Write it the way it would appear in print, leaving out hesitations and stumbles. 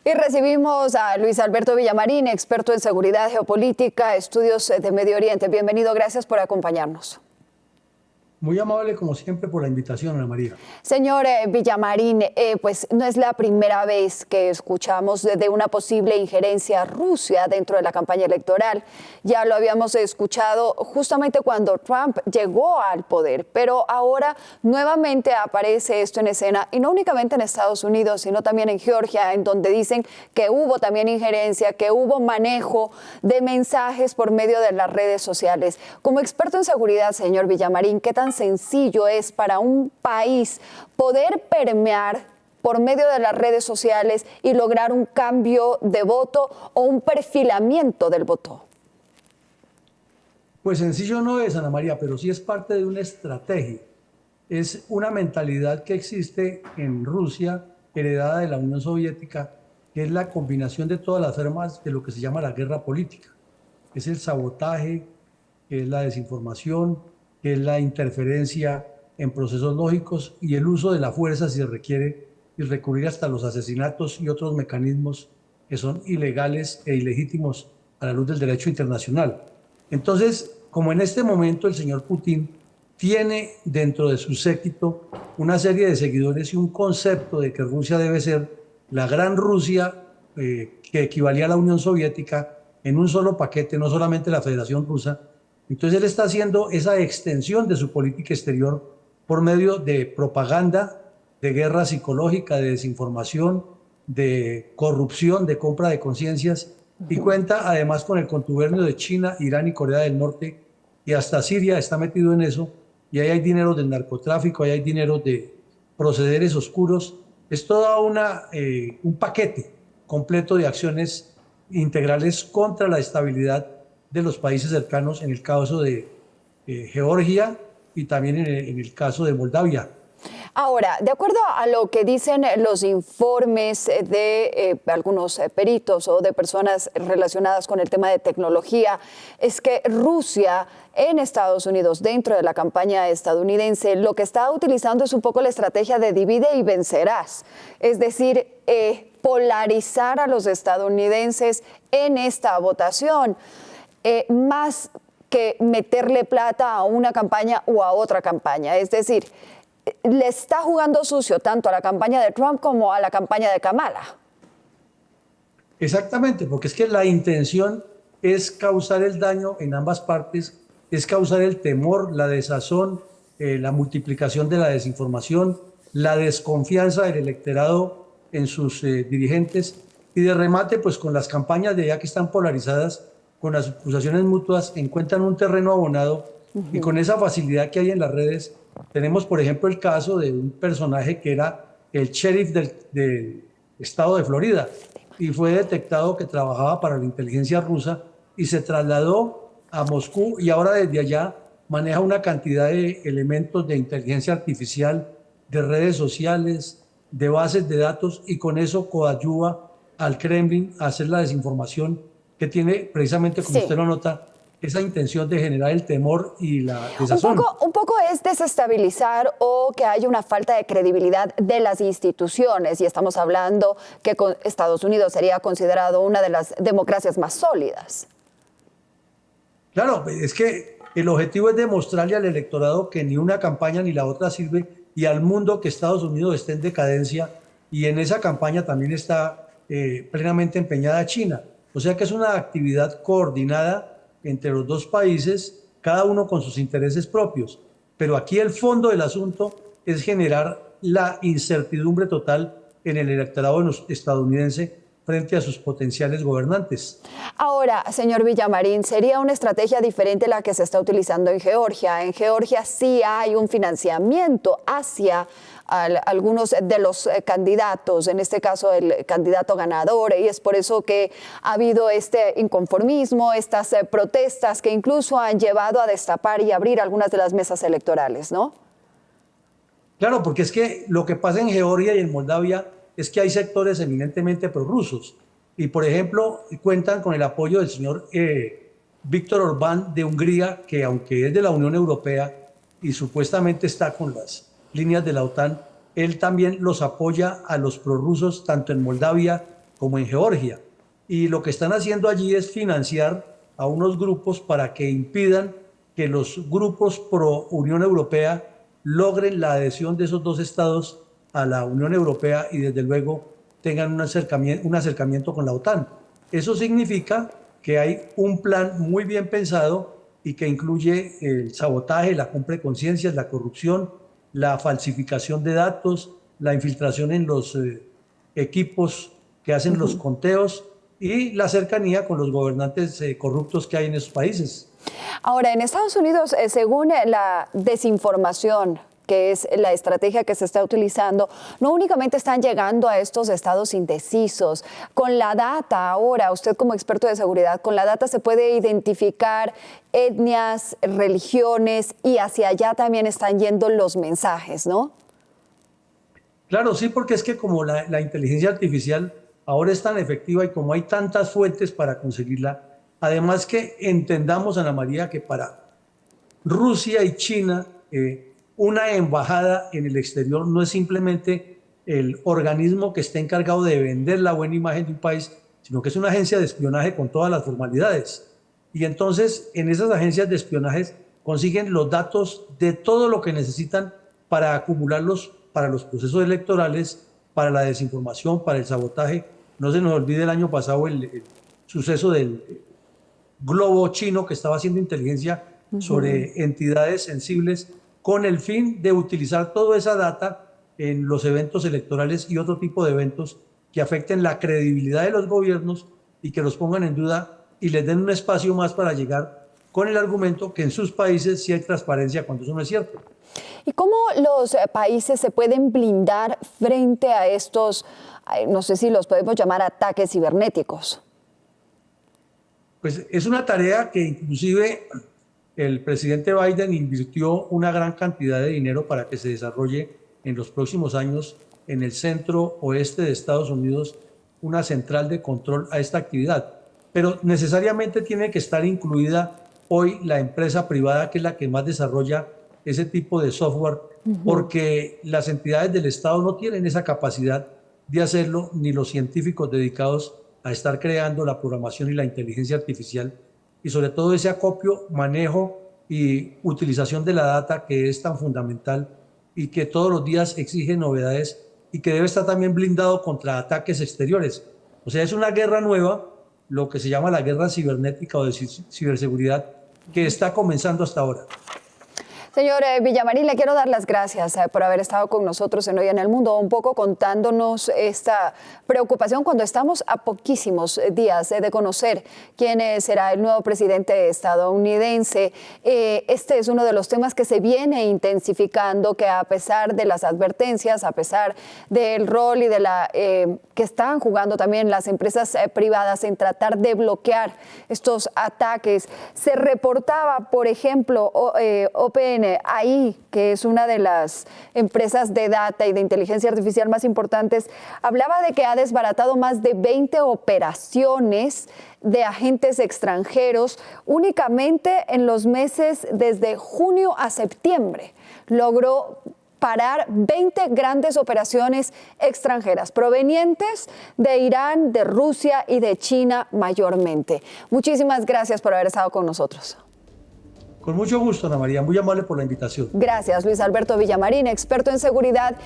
Y recibimos a Luis Alberto Villamarín, experto en seguridad geopolítica, estudios de Medio Oriente. Bienvenido, gracias por acompañarnos. Muy amable, como siempre, por la invitación, Ana María. Señor Villamarín, pues no es la primera vez que escuchamos de una posible injerencia Rusia dentro de la campaña electoral. Ya lo habíamos escuchado justamente cuando Trump llegó al poder, pero ahora nuevamente aparece esto en escena, y no únicamente en Estados Unidos, sino también en Georgia, en donde dicen que hubo también injerencia, que hubo manejo de mensajes por medio de las redes sociales. Como experto en seguridad, señor Villamarín, ¿qué tan sencillo es para un país poder permear por medio de las redes sociales y lograr un cambio de voto o un perfilamiento del voto? Pues sencillo no es, Ana María, pero sí es parte de una estrategia. Es una mentalidad que existe en Rusia, heredada de la Unión Soviética, que es la combinación de todas las armas de lo que se llama la guerra política. Es el sabotaje, que es la desinformación, que es la interferencia en procesos lógicos y el uso de la fuerza si se requiere, y recurrir hasta los asesinatos y otros mecanismos que son ilegales e ilegítimos a la luz del derecho internacional. Entonces, como en este momento el señor Putin tiene dentro de su séquito una serie de seguidores y un concepto de que Rusia debe ser la gran Rusia que equivalía a la Unión Soviética en un solo paquete, no solamente la Federación Rusa. Entonces él está haciendo esa extensión de su política exterior por medio de propaganda, de guerra psicológica, de desinformación, de corrupción, de compra de conciencias, y cuenta además con el contubernio de China, Irán y Corea del Norte, y hasta Siria está metido en eso, y ahí hay dinero del narcotráfico, ahí hay dinero de procederes oscuros. Es toda un paquete completo de acciones integrales contra la estabilidad de los países cercanos, en el caso de Georgia y también en el caso de Moldavia. Ahora, de acuerdo a lo que dicen los informes de algunos peritos o de personas relacionadas con el tema de tecnología, es que Rusia en Estados Unidos, dentro de la campaña estadounidense, lo que está utilizando es un poco la estrategia de divide y vencerás. Es decir, polarizar a los estadounidenses en esta votación, más que meterle plata a una campaña o a otra campaña. Es decir, le está jugando sucio tanto a la campaña de Trump como a la campaña de Kamala. Exactamente, porque es que la intención es causar el daño en ambas partes, es causar el temor, la desazón, la multiplicación de la desinformación, la desconfianza del electorado en sus dirigentes, y de remate, pues con las campañas de ya que están polarizadas, con las acusaciones mutuas, encuentran un terreno abonado, y con esa facilidad que hay en las redes. Tenemos, por ejemplo, el caso de un personaje que era el sheriff del estado de Florida, y fue detectado que trabajaba para la inteligencia rusa y se trasladó a Moscú, y ahora desde allá maneja una cantidad de elementos de inteligencia artificial, de redes sociales, de bases de datos, y con eso coadyuva al Kremlin a hacer la desinformación que tiene precisamente, como Sí. usted lo nota, esa intención de generar el temor y la desazón. Un poco es desestabilizar o que haya una falta de credibilidad de las instituciones, y estamos hablando que Estados Unidos sería considerado una de las democracias más sólidas. Claro, es que el objetivo es demostrarle al electorado que ni una campaña ni la otra sirve, y al mundo que Estados Unidos está en decadencia, y en esa campaña también está plenamente empeñada China. O sea que es una actividad coordinada entre los dos países, cada uno con sus intereses propios. Pero aquí el fondo del asunto es generar la incertidumbre total en el electorado estadounidense frente a sus potenciales gobernantes. Ahora, señor Villamarín, sería una estrategia diferente la que se está utilizando en Georgia. En Georgia sí hay un financiamiento hacia algunos de los candidatos, en este caso el candidato ganador, y es por eso que ha habido este inconformismo, estas protestas que incluso han llevado a destapar y abrir algunas de las mesas electorales, ¿no? Claro, porque es que lo que pasa en Georgia y en Moldavia es que hay sectores eminentemente prorrusos, y, por ejemplo, cuentan con el apoyo del señor Víctor Orbán de Hungría, que aunque es de la Unión Europea y supuestamente está con las líneas de la OTAN, él también los apoya a los prorrusos tanto en Moldavia como en Georgia. Y lo que están haciendo allí es financiar a unos grupos para que impidan que los grupos pro Unión Europea logren la adhesión de esos dos estados a la Unión Europea y desde luego tengan un acercamiento con la OTAN. Eso significa que hay un plan muy bien pensado y que incluye el sabotaje, la compra de conciencias, la corrupción, la falsificación de datos, la infiltración en los equipos que hacen los conteos y la cercanía con los gobernantes corruptos que hay en esos países. Ahora, en Estados Unidos, según la desinformación, que es la estrategia que se está utilizando, no únicamente están llegando a estos estados indecisos. Con la data ahora, usted como experto de seguridad, con la data se puede identificar etnias, religiones y hacia allá también están yendo los mensajes, ¿no? Claro, sí, porque es que como la inteligencia artificial ahora es tan efectiva y como hay tantas fuentes para conseguirla, además que entendamos, Ana María, que para Rusia y China, una embajada en el exterior no es simplemente el organismo que está encargado de vender la buena imagen de un país, sino que es una agencia de espionaje con todas las formalidades. Y entonces en esas agencias de espionaje consiguen los datos de todo lo que necesitan para acumularlos para los procesos electorales, para la desinformación, para el sabotaje. No se nos olvide el año pasado el suceso del globo chino que estaba haciendo inteligencia sobre entidades sensibles con el fin de utilizar toda esa data en los eventos electorales y otro tipo de eventos que afecten la credibilidad de los gobiernos y que los pongan en duda y les den un espacio más para llegar con el argumento que en sus países sí hay transparencia cuando eso no es cierto. ¿Y cómo los países se pueden blindar frente a estos, no sé si los podemos llamar ataques cibernéticos? Pues es una tarea que inclusive el presidente Biden invirtió una gran cantidad de dinero para que se desarrolle en los próximos años en el centro oeste de Estados Unidos una central de control a esta actividad. Pero necesariamente tiene que estar incluida hoy la empresa privada, que es la que más desarrolla ese tipo de software, porque las entidades del Estado no tienen esa capacidad de hacerlo, ni los científicos dedicados a estar creando la programación y la inteligencia artificial, y sobre todo ese acopio, manejo y utilización de la data que es tan fundamental y que todos los días exige novedades y que debe estar también blindado contra ataques exteriores. O sea, es una guerra nueva, lo que se llama la guerra cibernética o de ciberseguridad, que está comenzando hasta ahora. Señor Villamarín, le quiero dar las gracias por haber estado con nosotros en Hoy en el Mundo, un poco contándonos esta preocupación cuando estamos a poquísimos días de conocer quién será el nuevo presidente estadounidense. Este es uno de los temas que se viene intensificando, que a pesar de las advertencias, a pesar del rol y de la que están jugando también las empresas privadas en tratar de bloquear estos ataques, se reportaba, por ejemplo, OpenAI, que es una de las empresas de data y de inteligencia artificial más importantes, hablaba de que ha desbaratado más de 20 operaciones de agentes extranjeros únicamente en los meses desde junio a septiembre. Logró parar 20 grandes operaciones extranjeras provenientes de Irán, de Rusia y de China mayormente. Muchísimas gracias por haber estado con nosotros. Con mucho gusto, Ana María, muy amable por la invitación. Gracias, Luis Alberto Villamarín, experto en seguridad